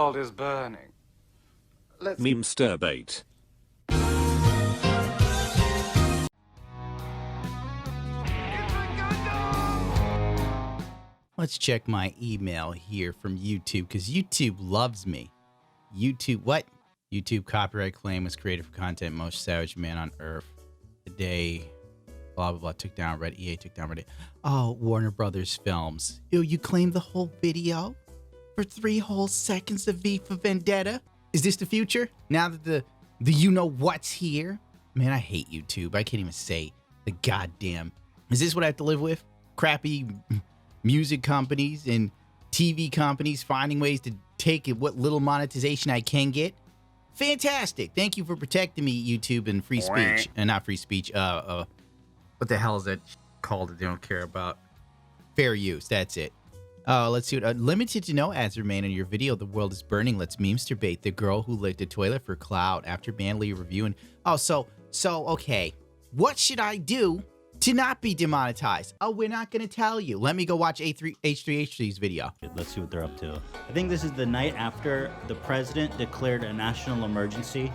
world is burning. Let's MEMEsturbate. Let's check my email here from YouTube, because YouTube loves me. YouTube, what? YouTube copyright claim was created for content most savage man on earth. Today, blah, blah, blah, took down Reddit. EA took down Reddit. Oh, Warner Brothers Films. Ew, you claimed the whole video for 3 whole seconds of V for Vendetta? Is this the future? Now that the you-know-what's here? Man, I hate YouTube. I can't even say the goddamn. Is this what I have to live with? Crappy music companies and TV companies finding ways to take what little monetization I can get. Fantastic. Thank you for protecting me, YouTube, and free speech. And not free speech. What the hell is that called that they don't care about? Fair use. That's it. Let's see what limited to no ads remain in your video. The world is burning. Let's MEMEsturbate. The girl who licked a toilet for clout after manly review. And so okay. What should I do to not be demonetized? Oh, we're not going to tell you. Let me go watch H3H3's video. Let's see what they're up to. I think this is the night after the president declared a national emergency.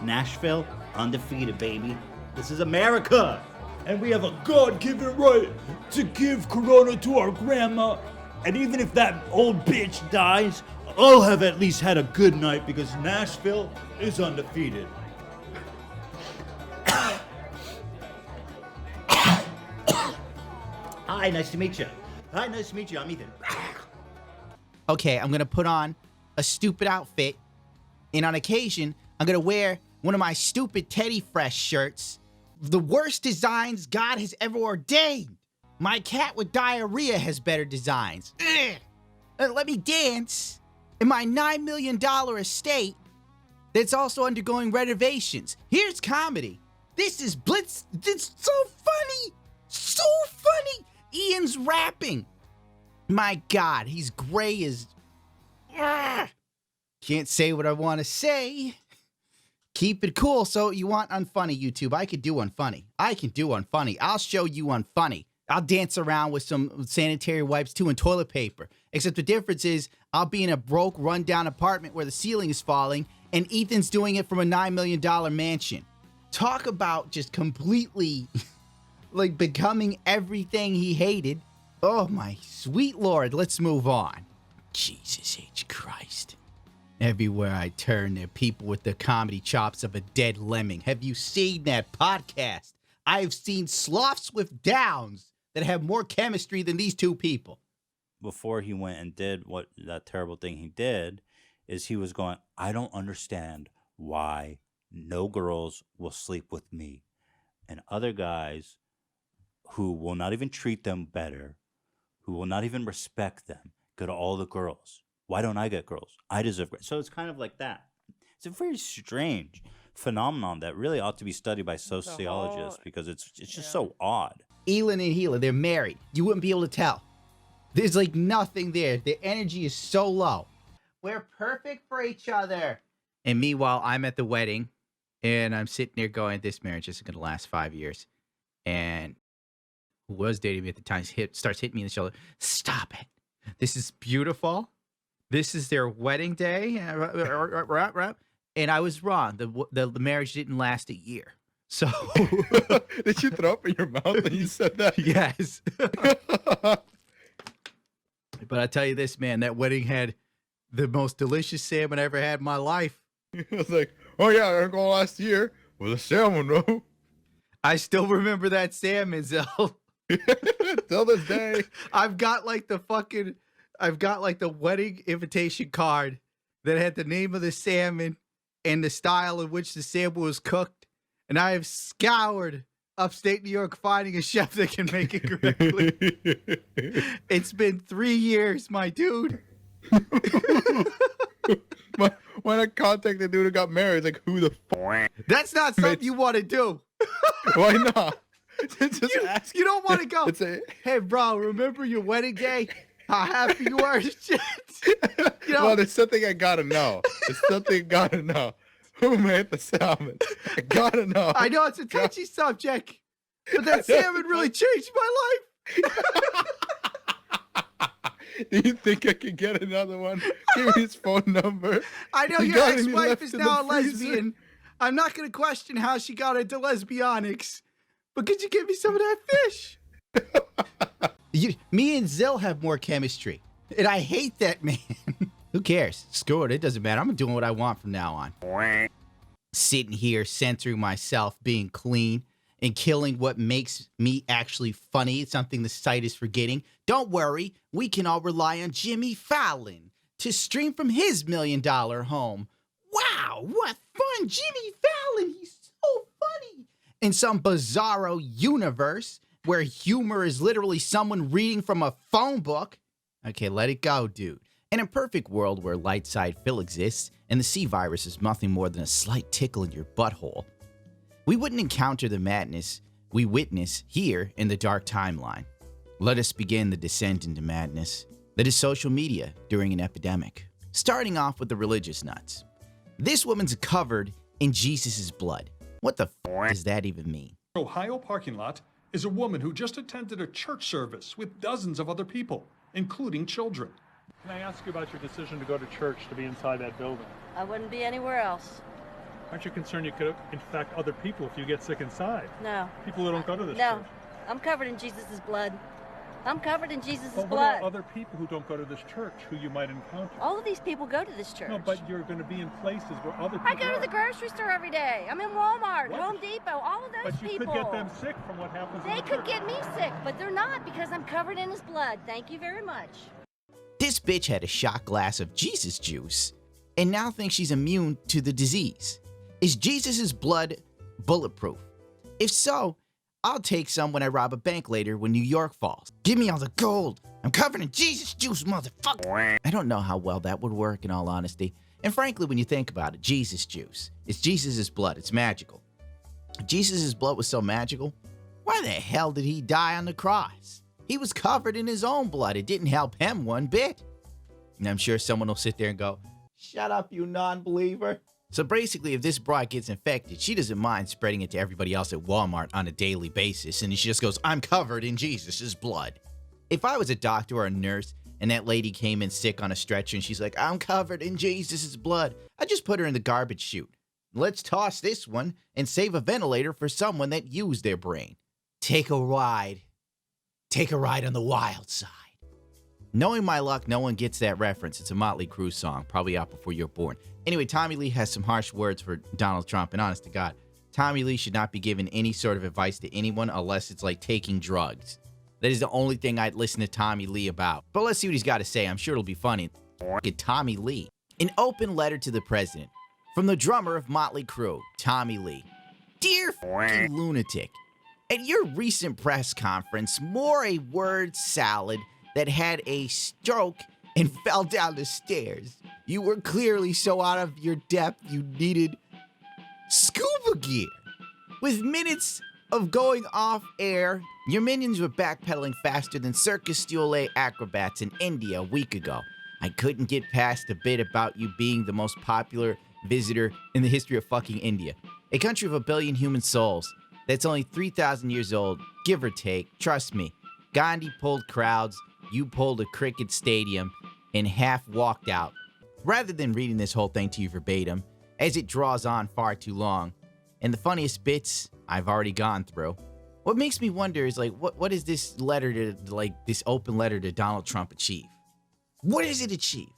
Nashville, undefeated, baby. This is America. And we have a God-given right to give Corona to our grandma. And even if that old bitch dies, I'll have at least had a good night because Nashville is undefeated. Hi, nice to meet you. Hi, nice to meet you. I'm Ethan. Okay, I'm gonna put on a stupid outfit, and on occasion, I'm gonna wear one of my stupid Teddy Fresh shirts. The worst designs God has ever ordained. My cat with diarrhea has better designs. Let me dance in my $9 million estate that's also undergoing renovations. Here's comedy. This is Blitz. It's so funny. So funny. Ian's rapping. My God, he's gray as... Can't say what I want to say. Keep it cool. So you want unfunny, YouTube? I could do unfunny. I can do unfunny. I'll show you unfunny. I'll dance around with some sanitary wipes too and toilet paper. Except the difference is I'll be in a broke, rundown apartment where the ceiling is falling, and Ethan's doing it from a $9 million mansion. Talk about just completely... like becoming everything he hated. Oh my sweet Lord, let's move on. Jesus H. Christ. Everywhere I turn, there are people with the comedy chops of a dead lemming. Have you seen that podcast? I've seen sloths with downs that have more chemistry than these two people. Before he went and did what that terrible thing he did, is he was going, I don't understand why no girls will sleep with me. And other guys who will not even treat them better, who will not even respect them, go to all the girls. Why don't I get girls? I deserve girls. So it's kind of like that. It's a very strange phenomenon that really ought to be studied by sociologists because it's just so odd. Elin and Hila, they're married. You wouldn't be able to tell. There's like nothing there. The energy is so low. We're perfect for each other. And meanwhile, I'm at the wedding and I'm sitting there going, this marriage isn't going to last 5 years. And who was dating me at the time starts hitting me in the shoulder. Stop it. This is beautiful. This is their wedding day. And I was wrong. The marriage didn't last a year. So did you throw up in your mouth when you said that? Yes. But I tell you this, man, that wedding had the most delicious salmon I ever had in my life. I was like, oh yeah, I'm going last year with a salmon, bro. I still remember that salmon, Zell. Till this day. I've got like the wedding invitation card that had the name of the salmon and the style in which the salmon was cooked. And I have scoured upstate New York finding a chef that can make it correctly. It's been 3 years, my dude. Why not contact the dude who got married? Like, who the f***? That's not something you want to do. Why not? You don't want to go, hey, bro, remember your wedding day? How happy you were? Shit. You know? Well, there's something I gotta know. Who made the salmon? I gotta know. I know it's a touchy subject, but that salmon really changed my life. Do you think I could get another one? Give me his phone number. I know You your got any ex-wife left is in now a the freezer? lesbian. I'm not going to question how she got into lesbianics, but could you give me some of that fish? Me and Zill have more chemistry, and I hate that man. Who cares? Screw it. It doesn't matter. I'm doing what I want from now on. Sitting here censoring myself, being clean, and killing what makes me actually funny. It's something the site is forgetting. Don't worry. We can all rely on Jimmy Fallon to stream from his $1 million home. Wow, what fun. Jimmy Fallon, he's so funny. In some bizarro universe where humor is literally someone reading from a phone book. Okay, let it go, dude. In a perfect world where light side Phil exists and the C virus is nothing more than a slight tickle in your butthole, we wouldn't encounter the madness we witness here in the dark timeline. Let us begin the descent into madness that is social media during an epidemic. Starting off with the religious nuts. This woman's covered in Jesus' blood. What the f does that even mean? Ohio parking lot is a woman who just attended a church service with dozens of other people, including children. Can I ask you about your decision to go to church, to be inside that building? I wouldn't be anywhere else. Aren't you concerned you could infect other people if you get sick inside? No. People who don't go to this No. church. I'm covered in Jesus' blood. I'm covered in Jesus' But what blood. about other people who don't go to this church who you might encounter? All of these people go to this church. No, but you're going to be in places where other people I go to are. the grocery store every day. I'm in Walmart, What? Home Depot, all of those But you people. could get them sick from what happens in They the could church. get me sick, but they're not because I'm covered in his blood. Thank you very much. This bitch had a shot glass of Jesus juice and now thinks she's immune to the disease. Is Jesus' blood bulletproof? If so, I'll take some when I rob a bank later when New York falls. Give me all the gold. I'm covered in Jesus juice, motherfucker. I don't know how well that would work in all honesty. And frankly, when you think about it, Jesus juice. It's Jesus' blood. It's magical. If Jesus' blood was so magical, why the hell did he die on the cross? He was covered in his own blood. It didn't help him one bit. And I'm sure someone will sit there and go, shut up, you non-believer. So basically, if this broad gets infected, she doesn't mind spreading it to everybody else at Walmart on a daily basis. And she just goes, I'm covered in Jesus' blood. If I was a doctor or a nurse and that lady came in sick on a stretcher and she's like, I'm covered in Jesus' blood, I'd just put her in the garbage chute. Let's toss this one and save a ventilator for someone that used their brain. Take a ride. Take a ride on the wild side. Knowing my luck, no one gets that reference. It's a Motley Crue song, probably out before you were born. Anyway, Tommy Lee has some harsh words for Donald Trump, and honest to God, Tommy Lee should not be given any sort of advice to anyone unless it's like taking drugs. That is the only thing I'd listen to Tommy Lee about. But let's see what he's got to say. I'm sure it'll be funny. F***ing Tommy Lee. An open letter to the president from the drummer of Motley Crue, Tommy Lee. Dear f***ing lunatic, at your recent press conference, more a word salad that had a stroke and fell down the stairs. You were clearly so out of your depth you needed scuba gear. With minutes of going off air, your minions were backpedaling faster than Circus Stule acrobats in India a week ago. I couldn't get past the bit about you being the most popular visitor in the history of fucking India. A country of 1 billion human souls that's only 3,000 years old, give or take. Trust me, Gandhi pulled crowds, you pulled a cricket stadium, and half walked out. Rather than reading this whole thing to you verbatim, as it draws on far too long, and the funniest bits I've already gone through, what makes me wonder is like, what is this letter to, like, this open letter to Donald Trump achieve? What does it achieve?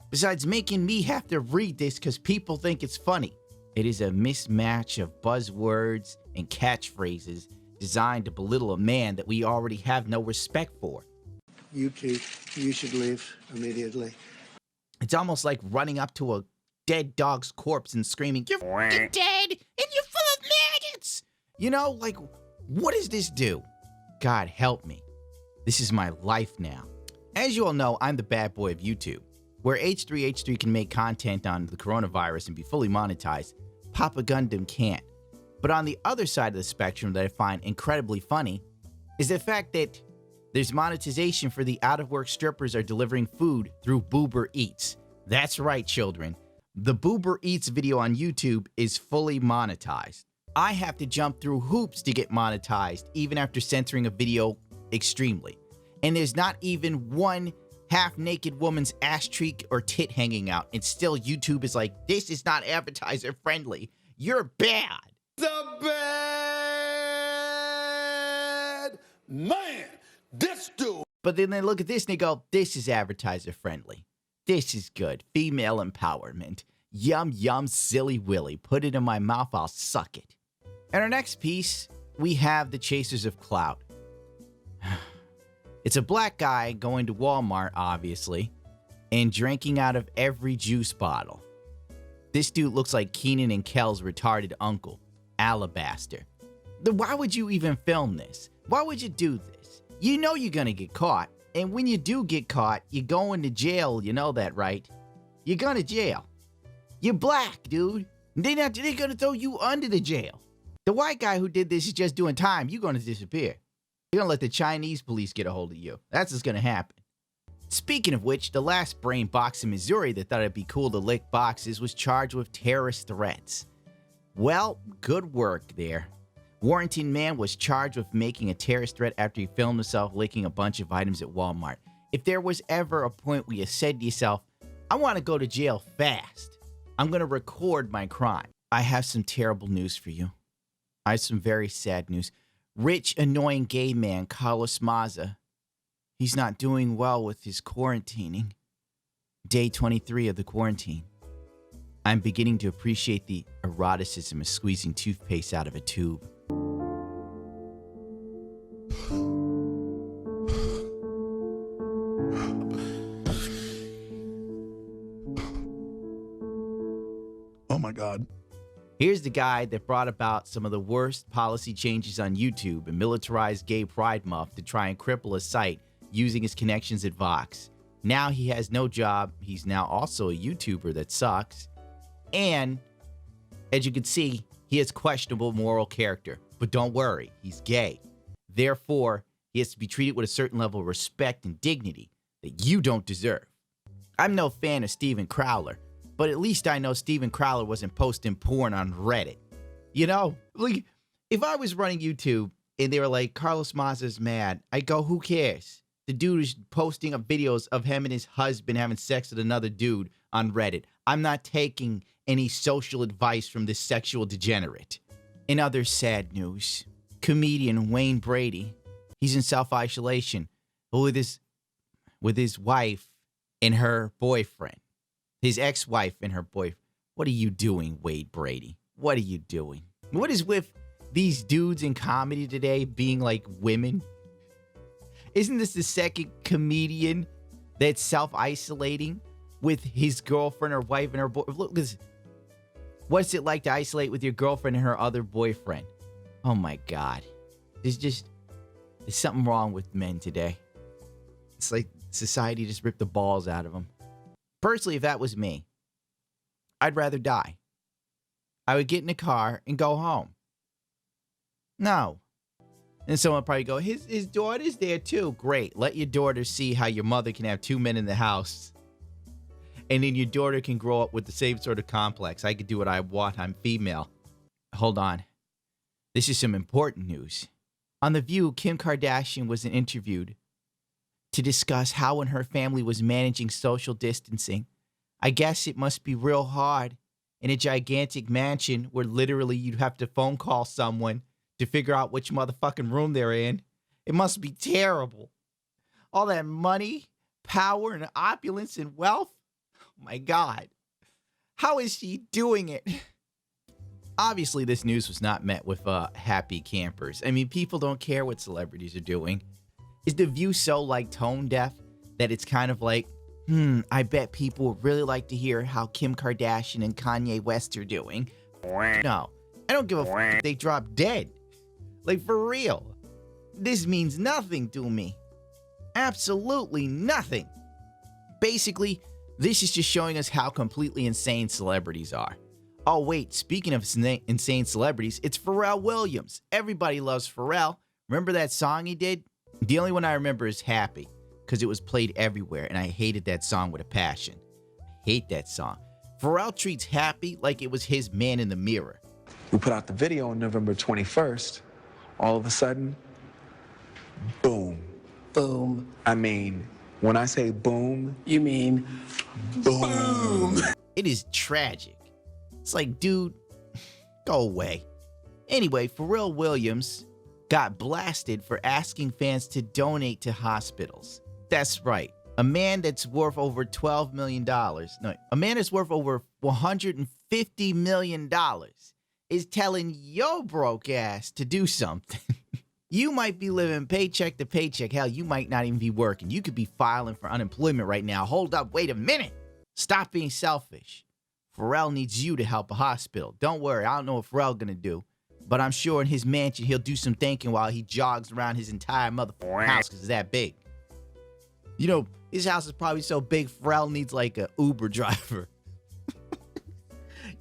Besides making me have to read this because people think it's funny. It is a mismatch of buzzwords and catchphrases designed to belittle a man that we already have no respect for. You two, you should leave immediately. It's almost like running up to a dead dog's corpse and screaming, you're f***ing dead and you're full of maggots! You know, like, what does this do? God help me. This is my life now. As you all know, I'm the bad boy of YouTube. Where H3H3 can make content on the coronavirus and be fully monetized, Papa Gundam can't. But on the other side of the spectrum that I find incredibly funny is the fact that there's monetization for the out-of-work strippers are delivering food through Boober Eats. That's right, children. The Boober Eats video on YouTube is fully monetized. I have to jump through hoops to get monetized, even after censoring a video extremely. And there's not even one half-naked woman's ass cheek or tit hanging out, and still YouTube is like, this is not advertiser friendly. You're bad. The bad man. This dude. But then they look at this and they go, this is advertiser friendly. This is good. Female empowerment. Yum, yum, silly willy. Put it in my mouth, I'll suck it. And our next piece, we have the Chasers of Clout. It's a black guy going to Walmart, obviously, and drinking out of every juice bottle. This dude looks like Keenan and Kel's retarded uncle, Alabaster. Why would you even film this? Why would you do this? You know you're gonna get caught, and when you do get caught, you're going to jail, you know that, right? You're going to jail. You're black, dude. They're gonna throw you under the jail. The white guy who did this is just doing time. You're gonna disappear. You're gonna let the Chinese police get a hold of you. That's what's gonna happen. Speaking of which, the last brain box in Missouri that thought it'd be cool to lick boxes was charged with terrorist threats. Well, good work there. Warrington man was charged with making a terrorist threat after he filmed himself licking a bunch of items at Walmart. If there was ever a point where you said to yourself, I want to go to jail fast, I'm going to record my crime. I have some terrible news for you. I have some very sad news. Rich, annoying gay man Carlos Maza, he's not doing well with his quarantining. Day 23 of the quarantine. I'm beginning to appreciate the eroticism of squeezing toothpaste out of a tube. Oh my God. Here's the guy that brought about some of the worst policy changes on YouTube and militarized gay pride month to try and cripple a site using his connections at Vox. Now he has no job. He's now also a YouTuber that sucks. And as you can see, he has questionable moral character. But don't worry, he's gay. Therefore, he has to be treated with a certain level of respect and dignity that you don't deserve. I'm no fan of Steven Crowler, but at least I know Steven Crowler wasn't posting porn on Reddit. You know, like, if I was running YouTube and they were like, Carlos Maza's mad, I'd go, who cares? The dude is posting up videos of him and his husband having sex with another dude on Reddit. I'm not taking any social advice from this sexual degenerate. In other sad news, comedian Wayne Brady, he's in self-isolation with his wife and her boyfriend. His ex-wife and her boyfriend. What are you doing, Wade Brady? What are you doing? What is with these dudes in comedy today being like women? Isn't this the second comedian that's self-isolating with his girlfriend or wife and her boyfriend? Look, this. What's it like to isolate with your girlfriend and her other boyfriend? Oh my God. There's something wrong with men today. It's like society just ripped the balls out of them. Personally, if that was me, I'd rather die. I would get in a car and go home. No. And someone would probably go, his daughter's there too. Great. Let your daughter see how your mother can have two men in the house. And then your daughter can grow up with the same sort of complex. I could do what I want. I'm female. Hold on. This is some important news. On The View, Kim Kardashian was interviewed to discuss how and her family was managing social distancing. I guess it must be real hard in a gigantic mansion where literally you'd have to phone call someone to figure out which motherfucking room they're in. It must be terrible. All that money, power, and opulence and wealth. Oh my God. How is she doing it? Obviously, this news was not met with happy campers. I mean, people don't care what celebrities are doing. Is The View so like tone deaf that it's kind of like, I bet people would really like to hear how Kim Kardashian and Kanye West are doing. No, I don't give a f if they drop dead. Like, for real. This means nothing to me. Absolutely nothing. Basically, this is just showing us how completely insane celebrities are. Oh, wait, speaking of insane celebrities, it's Pharrell Williams. Everybody loves Pharrell. Remember that song he did? The only one I remember is Happy, because it was played everywhere, and I hated that song with a passion. I hate that song. Pharrell treats Happy like it was his man in the mirror. We put out the video on November 21st. All of a sudden, boom. Boom. I mean, When I say boom, You mean boom. It is tragic. It's like, dude, go away. Anyway, Pharrell Williams got blasted for asking fans to donate to hospitals. That's right. A man that's worth over $12 million, no, a man that's worth over $150 million is telling your broke ass to do something. You might be living paycheck to paycheck. Hell, you might not even be working. You could be filing for unemployment right now. Hold up, wait a minute. Stop being selfish. Pharrell needs you to help a hospital. Don't worry, I don't know what Pharrell gonna do, but I'm sure in his mansion he'll do some thinking while he jogs around his entire motherfucking house because it's that big. You know, his house is probably so big Pharrell needs like a Uber driver.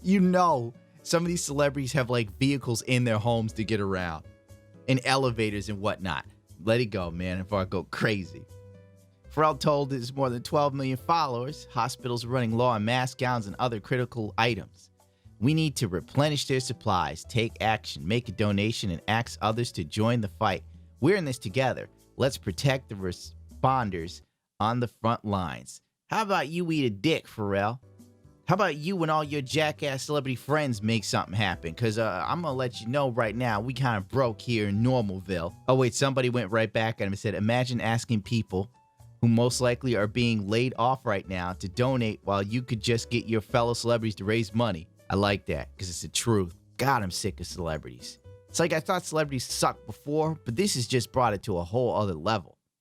You know, some of these celebrities have like vehicles in their homes to get around and elevators and whatnot. Let it go, man, before I go crazy. Pharrell told his more than 12 million followers hospitals are running low on masks, gowns, and other critical items. We need to replenish their supplies, take action, make a donation, and ask others to join the fight. We're in this together. Let's protect the responders on the front lines. How about you eat a dick, Pharrell? How about you and all your jackass celebrity friends make something happen? Because I'm going to let you know right now, we kind of broke here in Normalville. Oh, wait, somebody went right back at him and said, imagine asking people who most likely are being laid off right now to donate while you could just get your fellow celebrities to raise money. I like that because it's the truth. God, I'm sick of celebrities. It's like I thought celebrities sucked before, but this has just brought it to a whole other level.